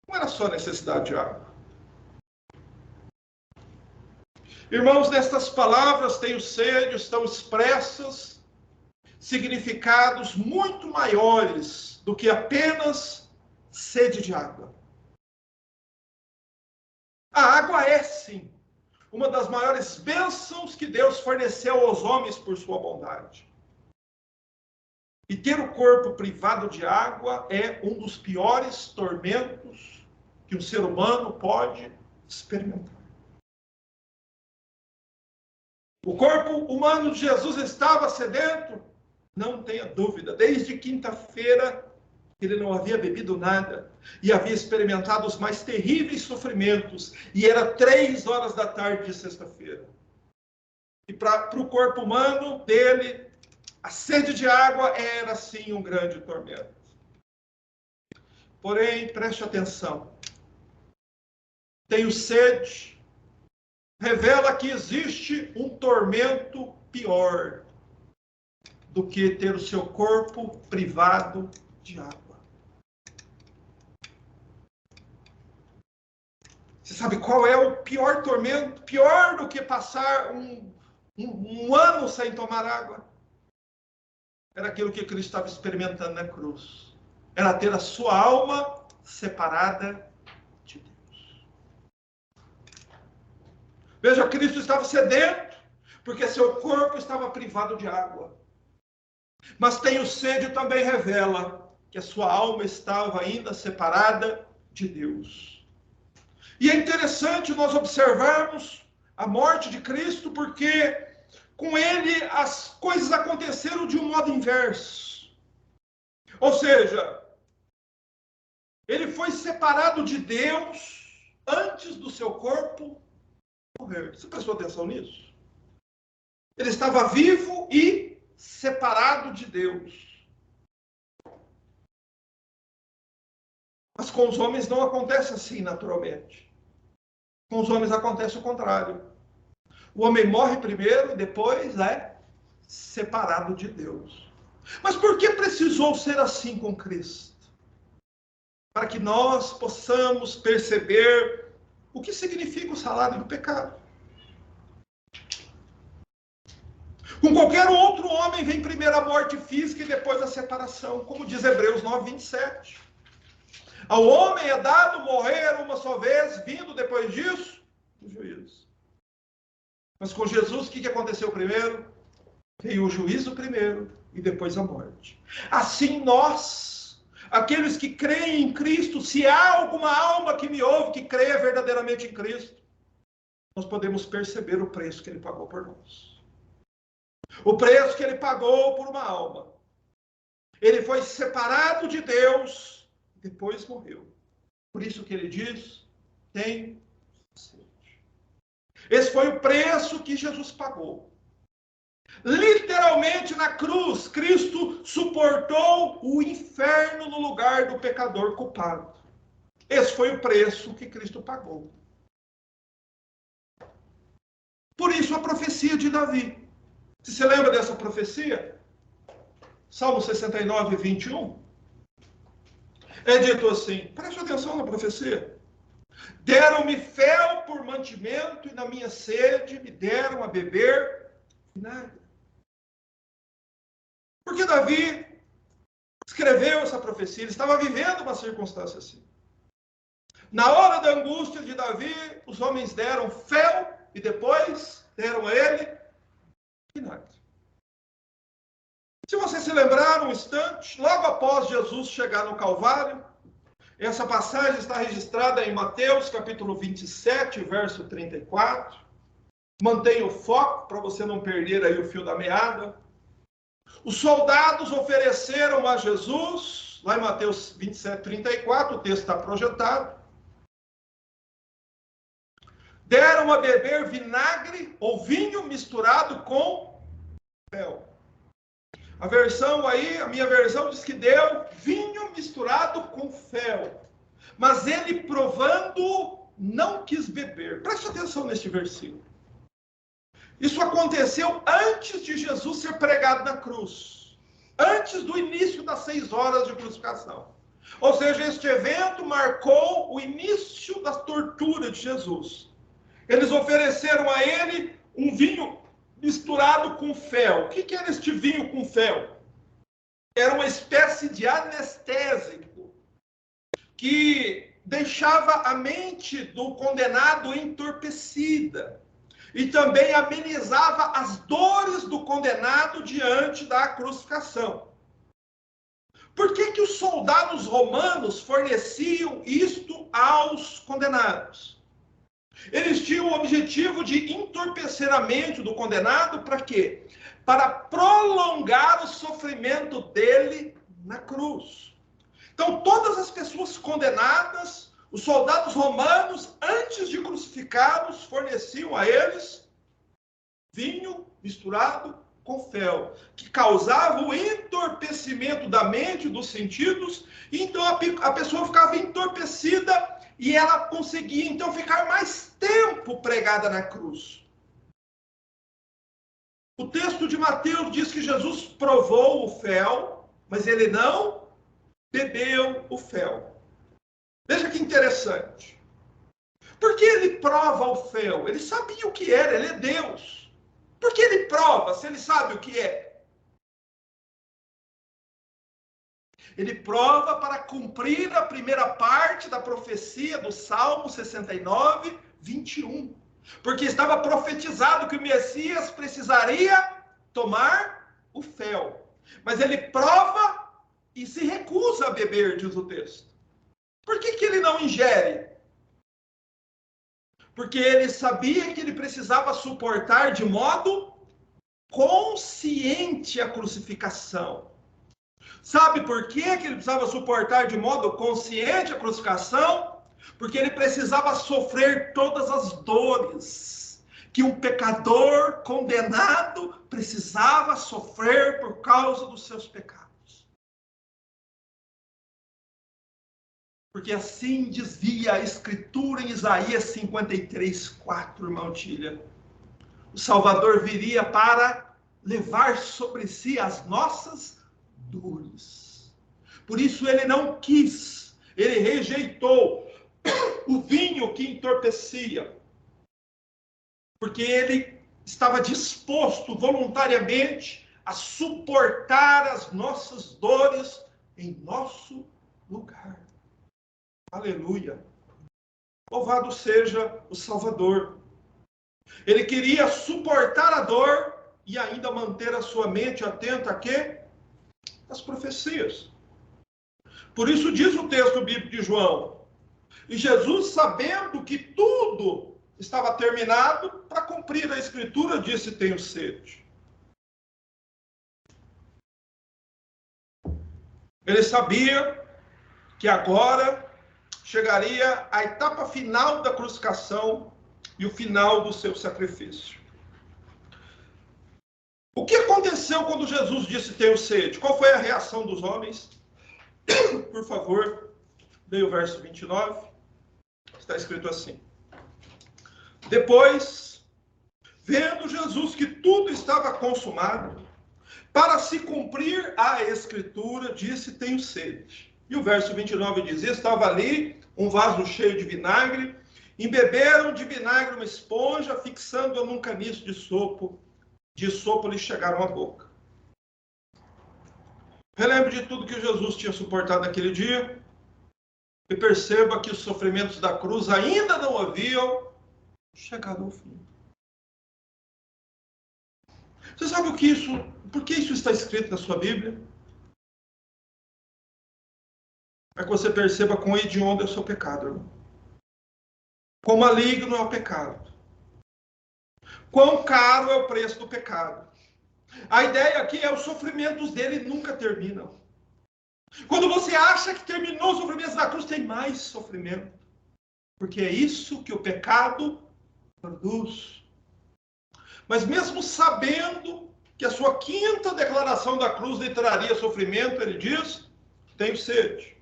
não era só necessidade de água. Irmãos, nestas palavras, tenho sede, estão expressas significados muito maiores do que apenas sede de água. A água é, sim, uma das maiores bênçãos que Deus forneceu aos homens por sua bondade. E ter o corpo privado de água é um dos piores tormentos que um ser humano pode experimentar. O corpo humano de Jesus estava sedento? Não tenha dúvida. Desde quinta-feira, ele não havia bebido nada e havia experimentado os mais terríveis sofrimentos. E era 3 horas da tarde de sexta-feira. E para o corpo humano dele, a sede de água era, sim, um grande tormento. Porém, preste atenção. Tenho sede. Revela que existe um tormento pior do que ter o seu corpo privado de água. Você sabe qual é o pior tormento? Pior do que passar um ano sem tomar água? Era aquilo que Cristo estava experimentando na cruz. Era ter a sua alma separada de Deus. Veja, Cristo estava sedento, porque seu corpo estava privado de água. Mas tenho sede também revela que a sua alma estava ainda separada de Deus. E é interessante nós observarmos a morte de Cristo, porque com ele as coisas aconteceram de um modo inverso. Ou seja, ele foi separado de Deus antes do seu corpo morrer. Você prestou atenção nisso? Ele estava vivo e separado de Deus. Mas com os homens não acontece assim naturalmente. Com os homens acontece o contrário. O homem morre primeiro e depois é separado de Deus. Mas por que precisou ser assim com Cristo? para que nós possamos perceber o que significa o salário do pecado. Com qualquer outro homem vem primeiro a morte física e depois a separação, como diz Hebreus 9:27. Ao homem é dado morrer uma só vez, vindo depois disso o juízo. Mas com Jesus, o que aconteceu primeiro? Veio o juízo primeiro e depois a morte. Assim nós, aqueles que creem em Cristo, se há alguma alma que me ouve, que creia verdadeiramente em Cristo, nós podemos perceber o preço que ele pagou por nós. O preço que ele pagou por uma alma. Ele foi separado de Deus, depois morreu. Por isso que ele diz, tem sede. Esse foi o preço que Jesus pagou. Literalmente na cruz, Cristo suportou o inferno no lugar do pecador culpado. Esse foi o preço que Cristo pagou. Por isso a profecia de Davi. Você lembra dessa profecia? Salmo 69, 21. É dito assim, preste atenção na profecia. Deram-me fel por mantimento e na minha sede me deram a beber vinagre. Porque Davi escreveu essa profecia, ele estava vivendo uma circunstância assim. Na hora da angústia de Davi, os homens deram fel e depois deram a ele vinagre. Se você se lembrar um instante, logo após Jesus chegar no Calvário, essa passagem está registrada em Mateus, capítulo 27, verso 34. Mantenha o foco para você não perder aí o fio da meada. Os soldados ofereceram a Jesus, lá em Mateus 27, 34, o texto está projetado. Deram a beber vinagre ou vinho misturado com fel. A versão aí, a minha versão diz que deu vinho misturado com fel. Mas ele, provando, não quis beber. Preste atenção neste versículo. Isso aconteceu antes de Jesus ser pregado na cruz. Antes do início das 6 horas de crucificação. Ou seja, este evento marcou o início da tortura de Jesus. Eles ofereceram a ele um vinho misturado com fel. O que era este vinho com fel? Era uma espécie de anestésico que deixava a mente do condenado entorpecida e também amenizava as dores do condenado diante da crucificação. Por que os soldados romanos forneciam isto aos condenados? Eles tinham o objetivo de entorpecer a mente do condenado para quê? Para prolongar o sofrimento dele na cruz. Então, todas as pessoas condenadas, os soldados romanos, antes de crucificá-los, forneciam a eles vinho misturado com fel, que causava o entorpecimento da mente, dos sentidos, e então a pessoa ficava entorpecida e ela conseguia, então, ficar mais tempo pregada na cruz. O texto de Mateus diz que Jesus provou o fel, mas ele não bebeu o fel. Veja que interessante. Por que ele prova o fel? Ele sabia o que era, ele é Deus. Por que ele prova se ele sabe o que é? Ele prova para cumprir a primeira parte da profecia do Salmo 69, 21. Porque estava profetizado que o Messias precisaria tomar o fel. Mas ele prova e se recusa a beber, diz o texto. Por que ele não ingere? Porque ele sabia que ele precisava suportar de modo consciente a crucificação. Sabe por que ele precisava suportar de modo consciente a crucificação? Porque ele precisava sofrer todas as dores que um pecador condenado precisava sofrer por causa dos seus pecados. Porque assim dizia a Escritura em Isaías 53, 4, irmão Tília. O Salvador viria para levar sobre si as nossas dores. Por isso ele não quis Ele rejeitou o vinho que entorpecia, porque ele estava disposto voluntariamente a suportar as nossas dores em nosso lugar. Aleluia! Louvado seja o Salvador. Ele queria suportar a dor e ainda manter a sua mente atenta a quê? Às profecias. Por isso diz o texto bíblico de João: e Jesus, sabendo que tudo estava terminado, para cumprir a Escritura, disse: tenho sede. Ele sabia que agora chegaria a etapa final da crucificação e o final do seu sacrifício. O que aconteceu quando Jesus disse: tenho sede? Qual foi a reação dos homens? Por favor, leia o verso 29. Está escrito assim: depois, vendo Jesus que tudo estava consumado, para se cumprir a Escritura, disse: tenho sede. E o verso 29 diz: estava ali um vaso cheio de vinagre, embeberam de vinagre uma esponja, fixando-a num caniço de sopo lhe chegaram à boca. Relembre de tudo que Jesus tinha suportado naquele dia, e perceba que os sofrimentos da cruz ainda não haviam chegado ao fim. Você sabe por que isso está escrito na sua Bíblia? Para que você perceba quão hediondo é o seu pecado, irmão. Quão maligno é o pecado. Quão caro é o preço do pecado. A ideia aqui é os sofrimentos dele nunca terminam. Quando você acha que terminou os sofrimentos da cruz, tem mais sofrimento. Porque é isso que o pecado produz. Mas mesmo sabendo que a sua quinta declaração da cruz lhe traria sofrimento, ele diz: tenho sede.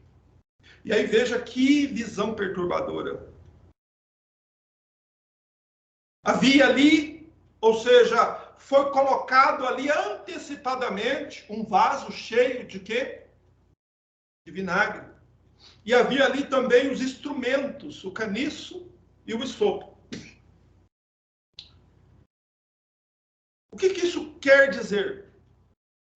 E aí veja que visão perturbadora. Havia ali, ou seja, foi colocado ali antecipadamente um vaso cheio de quê? De vinagre. E havia ali também os instrumentos, o caniço e o esopo. O que isso quer dizer?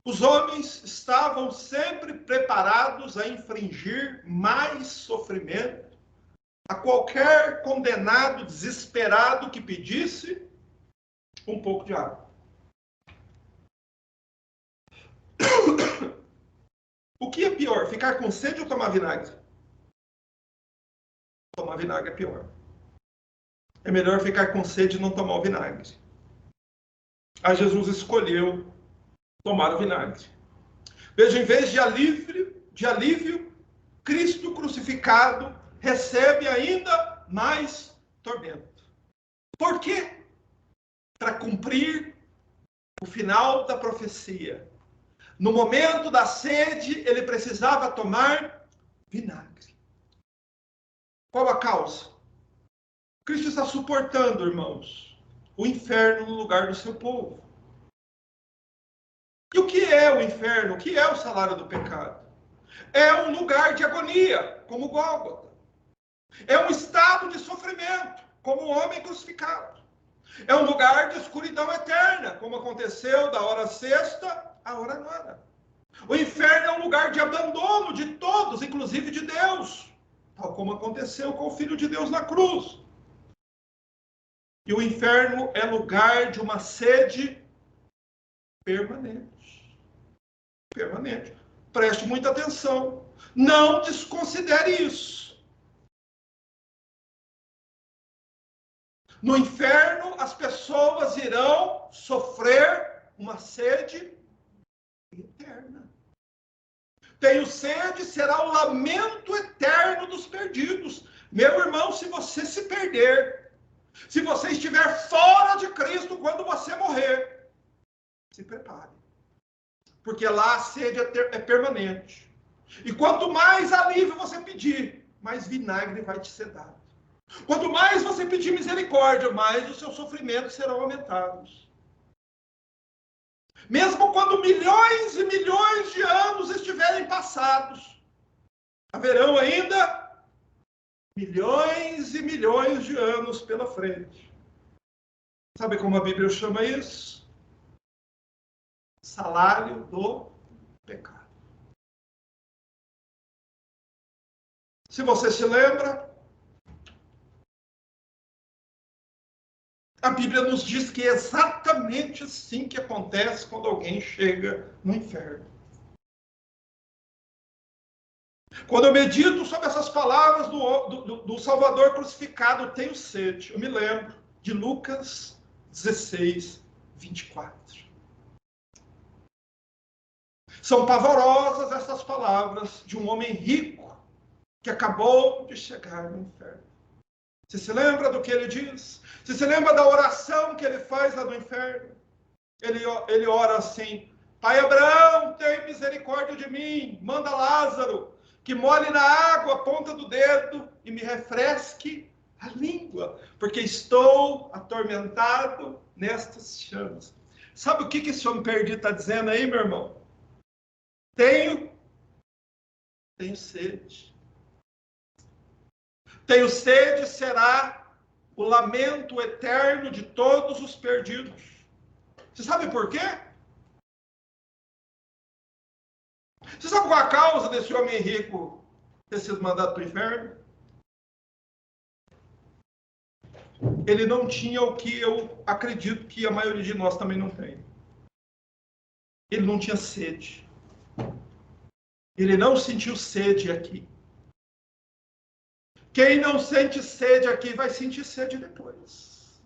Os homens estavam sempre preparados a infligir mais sofrimento a qualquer condenado desesperado que pedisse um pouco de água. O que é pior, ficar com sede ou tomar vinagre? Tomar vinagre é pior. É melhor ficar com sede e não tomar o vinagre. Aí Jesus escolheu tomar o vinagre. Veja, em vez de alívio, Cristo crucificado recebe ainda mais tormento. Por quê? Para cumprir o final da profecia. No momento da sede, ele precisava tomar vinagre. Qual a causa? Cristo está suportando, irmãos, o inferno no lugar do seu povo. E o que é o inferno? O que é o salário do pecado? É um lugar de agonia, como Gólgota. É um estado de sofrimento, como o homem crucificado. É um lugar de escuridão eterna, como aconteceu da hora sexta à hora nona. O inferno é um lugar de abandono de todos, inclusive de Deus, tal como aconteceu com o Filho de Deus na cruz. E o inferno é lugar de uma sede permanente. Permanente. Preste muita atenção. Não desconsidere isso. No inferno, as pessoas irão sofrer uma sede eterna. Tenho sede, será o lamento eterno dos perdidos. Meu irmão, se você se perder, se você estiver fora de Cristo quando você morrer, se prepare. Porque lá a sede é permanente. E quanto mais alívio você pedir, mais vinagre vai te ser dado. Quanto mais você pedir misericórdia, mais os seus sofrimentos serão aumentados. Mesmo quando milhões e milhões de anos estiverem passados, Haverão ainda milhões e milhões de anos pela frente. Sabe como a Bíblia chama isso? Salário do pecado. Se você se lembra, a Bíblia nos diz que é exatamente assim que acontece quando alguém chega no inferno. Quando eu medito sobre essas palavras do Salvador crucificado, tenho sede. Eu me lembro de Lucas 16, 24. São pavorosas essas palavras de um homem rico que acabou de chegar no inferno. Você se lembra do que ele diz? Você se lembra da oração que ele faz lá no inferno? Ele ora assim: Pai Abraão, tem misericórdia de mim, manda Lázaro que molhe na água a ponta do dedo e me refresque a língua, porque estou atormentado nestas chamas. Sabe o que esse homem perdido está dizendo aí, meu irmão? Tenho sede. Tenho sede será o lamento eterno de todos os perdidos. Você sabe por quê? Você sabe qual a causa desse homem rico ter sido mandado para o inferno? Ele não tinha o que eu acredito que a maioria de nós também não tem. Ele não tinha sede. Ele não sentiu sede aqui. Quem não sente sede aqui vai sentir sede depois.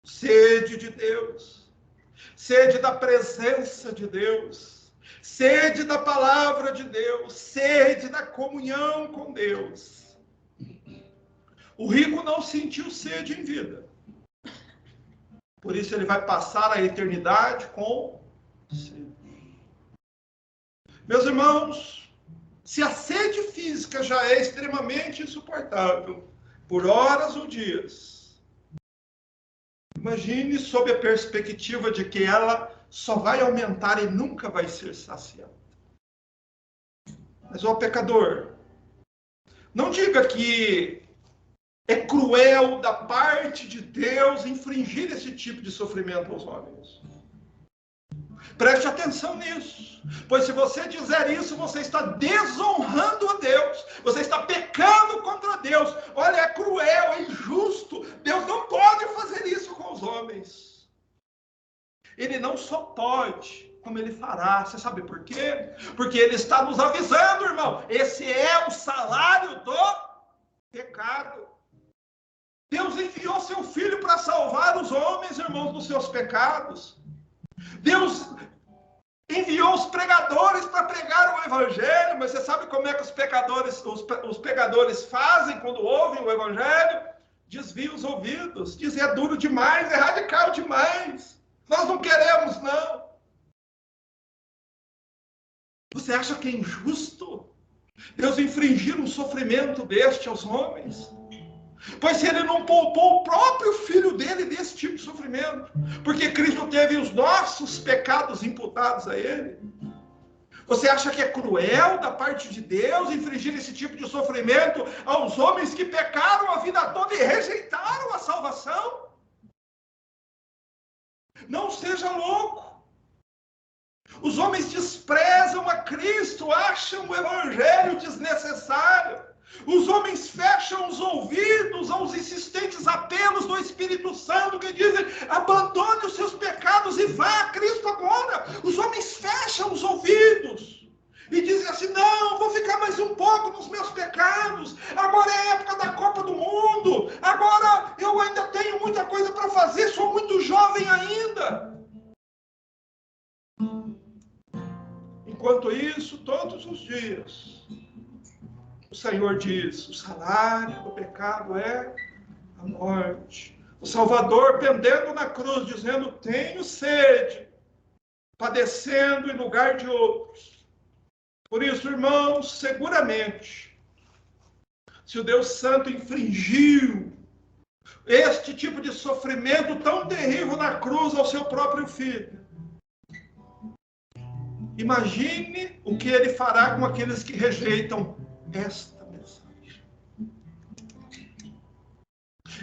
Sede de Deus. Sede da presença de Deus. Sede da palavra de Deus. Sede da comunhão com Deus. O rico não sentiu sede em vida. Por isso ele vai passar a eternidade com sede. Meus irmãos, se a sede física já é extremamente insuportável, por horas ou dias, imagine sob a perspectiva de que ela só vai aumentar e nunca vai ser saciada. Mas, ó pecador, não diga que é cruel da parte de Deus infligir esse tipo de sofrimento aos homens. Preste atenção nisso, pois se você dizer isso, você está desonrando a Deus, você está pecando contra Deus. Olha, é cruel, é injusto, Deus não pode fazer isso com os homens. Ele não só pode, como ele fará. Você sabe por quê? Porque ele está nos avisando, irmão, esse é o salário do pecado. Deus enviou seu Filho para salvar os homens, irmãos, dos seus pecados. Deus enviou os pregadores para pregar o Evangelho, mas você sabe como é que os pregadores fazem quando ouvem o Evangelho? Desviam os ouvidos, dizem é duro demais, é radical demais, nós não queremos não. Você acha que é injusto Deus infringir um sofrimento deste aos homens? Pois se ele não poupou o próprio filho dele desse tipo de sofrimento, porque Cristo teve os nossos pecados imputados a ele, você acha que é cruel da parte de Deus infligir esse tipo de sofrimento aos homens que pecaram a vida toda e rejeitaram a salvação? Não seja louco. Os homens desprezam a Cristo, acham o evangelho desnecessário. Os homens fecham os ouvidos aos insistentes apelos do Espírito Santo que dizem, abandone os seus pecados e vá a Cristo agora. Os homens fecham os ouvidos e dizem assim, não, vou ficar mais um pouco nos meus pecados. Agora é a época da Copa do Mundo. Agora eu ainda tenho muita coisa para fazer, sou muito jovem ainda. Enquanto isso, todos os dias, o Senhor diz, o salário do pecado é a morte. O Salvador pendendo na cruz, dizendo, tenho sede, padecendo em lugar de outros. Por isso, irmãos, seguramente, se o Deus Santo infringiu este tipo de sofrimento tão terrível na cruz ao seu próprio Filho, imagine o que ele fará com aqueles que rejeitam esta mensagem.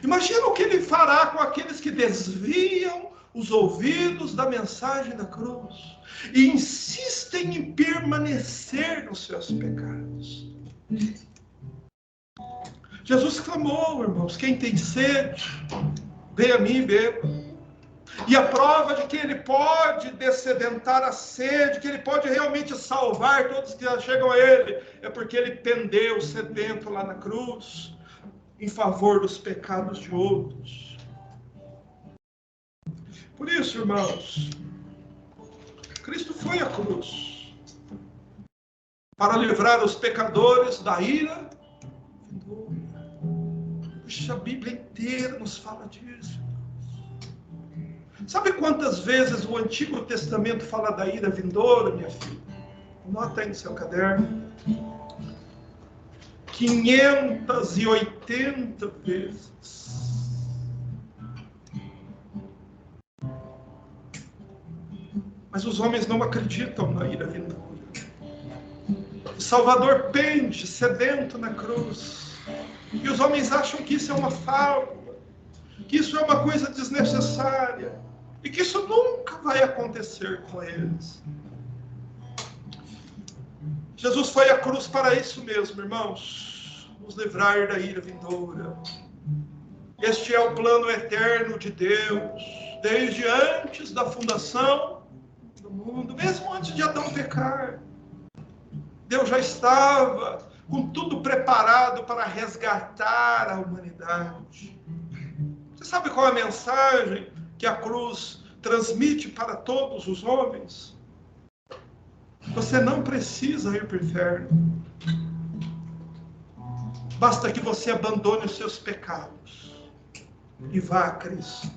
Imagina o que ele fará com aqueles que desviam os ouvidos da mensagem da cruz e insistem em permanecer nos seus pecados. Jesus clamou, irmãos, quem tem sede, vem a mim e beba. E a prova de que ele pode dessedentar a sede, que ele pode realmente salvar todos que chegam a ele, é porque ele pendeu sedento lá na cruz, em favor dos pecados de outros. Por isso, irmãos, Cristo foi à cruz para livrar os pecadores da ira. Puxa, a Bíblia inteira nos fala disso. Sabe quantas vezes o Antigo Testamento fala da ira vindoura, minha filha? Nota aí no seu caderno. 580 vezes. Mas os homens não acreditam na ira vindoura. O Salvador pende, sedento na cruz. E os homens acham que isso é uma fábula, que isso é uma coisa desnecessária, e que isso nunca vai acontecer com eles. Jesus foi à cruz para isso mesmo, irmãos, nos livrar da ira vindoura. Este é o plano eterno de Deus, desde antes da fundação do mundo, mesmo antes de Adão pecar. Deus já estava com tudo preparado para resgatar a humanidade. Você sabe qual é a mensagem que a cruz transmite para todos os homens? Você não precisa ir para o inferno. Basta que você abandone os seus pecados e vá a Cristo.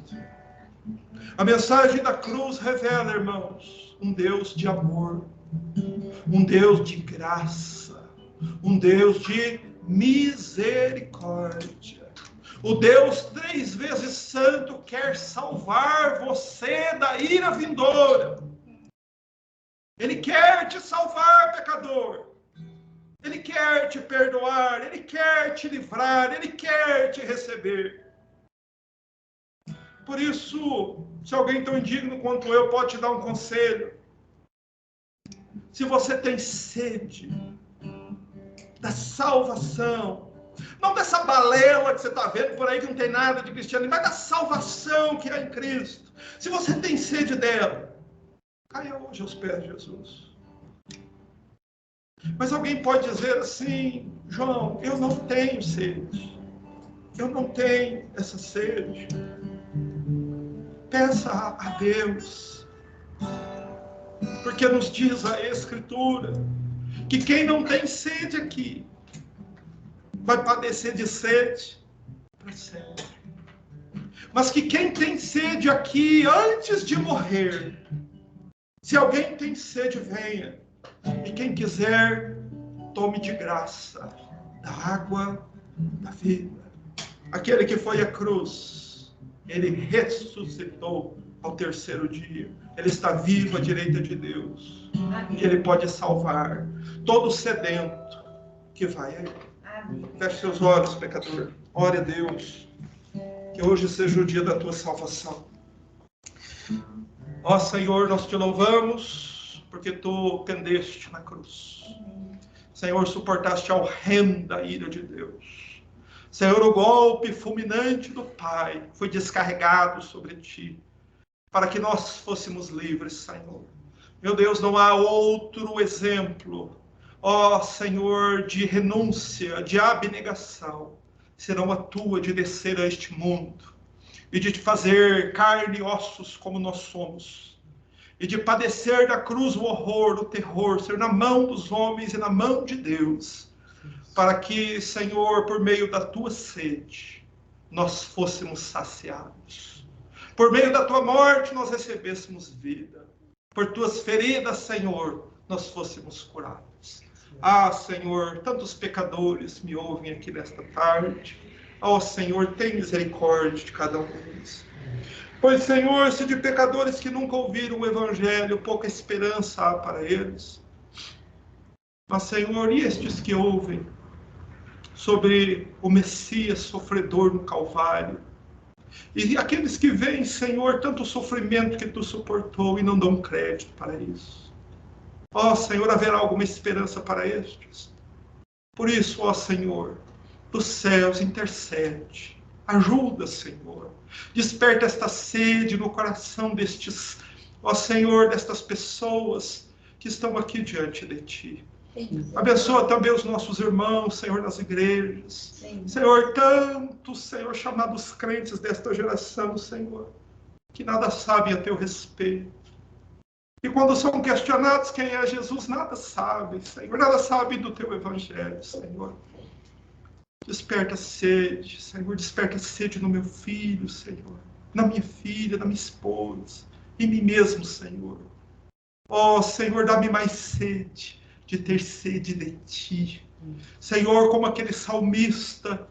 A mensagem da cruz revela, irmãos, um Deus de amor, um Deus de graça, um Deus de misericórdia. O Deus 3 vezes santo quer salvar você da ira vindoura. Ele quer te salvar, pecador. Ele quer te perdoar, Ele quer te livrar, Ele quer te receber. Por isso, se alguém tão indigno quanto eu pode te dar um conselho, se você tem sede da salvação, não dessa balela que você está vendo por aí que não tem nada de cristiano, mas da salvação que há em Cristo, se você tem sede dela, caia hoje aos pés de Jesus. Mas alguém pode dizer assim: João, eu não tenho sede, eu não tenho essa sede. Peça a Deus, porque nos diz a Escritura que quem não tem sede aqui vai padecer de sede para sempre. Mas que quem tem sede aqui antes de morrer, se alguém tem sede, venha. E quem quiser, tome de graça da água da vida. Aquele que foi à cruz, ele ressuscitou ao 3º dia. Ele está vivo à direita de Deus. E ele pode salvar todo sedento que vai a ele. Feche seus olhos, pecador. Ore a Deus. Que hoje seja o dia da tua salvação. Ó Senhor, nós te louvamos, porque tu pendeste na cruz. Senhor, suportaste a horrenda ira de Deus. Senhor, o golpe fulminante do Pai foi descarregado sobre ti, para que nós fôssemos livres, Senhor. Meu Deus, não há outro exemplo, ó Senhor, de renúncia, de abnegação, senão a tua de descer a este mundo e de te fazer carne e ossos como nós somos, e de padecer da cruz o horror, o terror, ser na mão dos homens e na mão de Deus, para que, Senhor, por meio da tua sede, nós fôssemos saciados. Por meio da tua morte, nós recebêssemos vida. Por tuas feridas, Senhor, nós fôssemos curados. Ah, Senhor, tantos pecadores me ouvem aqui nesta tarde. Ó Senhor, tem misericórdia de cada um deles. Pois, Senhor, se de pecadores que nunca ouviram o Evangelho, pouca esperança há para eles. Mas, Senhor, e estes que ouvem, sobre o Messias sofredor no Calvário. E aqueles que veem, Senhor, tanto sofrimento que tu suportou e não dão crédito para isso. Ó Senhor, haverá alguma esperança para estes? Por isso, ó Senhor, dos céus intercede. Ajuda, Senhor. Desperta esta sede no coração destes, ó Senhor, destas pessoas que estão aqui diante de Ti. Abençoa também os nossos irmãos, Senhor, nas igrejas. Sim. Senhor, tantos, Senhor, chamados crentes desta geração, Senhor, que nada sabem a Teu respeito. E quando são questionados quem é Jesus, nada sabem, Senhor, nada sabem do Teu Evangelho, Senhor. Desperta sede, Senhor, desperta sede no meu filho, Senhor, na minha filha, na minha esposa, em mim mesmo, Senhor. Ó, Senhor, dá-me mais sede de ter sede de Ti. Senhor, como aquele salmista,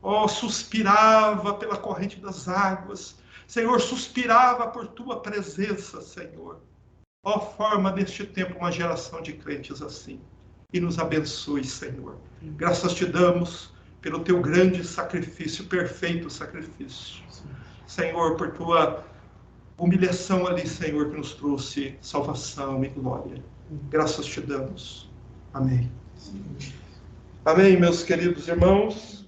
ó, suspirava pela corrente das águas. Senhor, suspirava por Tua presença, Senhor. Ó, forma neste tempo uma geração de crentes assim. E nos abençoe, Senhor. Graças Te damos pelo Teu grande sacrifício, perfeito sacrifício. Senhor, por Tua humilhação ali, Senhor, que nos trouxe salvação e glória. Graças Te damos. Amém. Amém, meus queridos irmãos.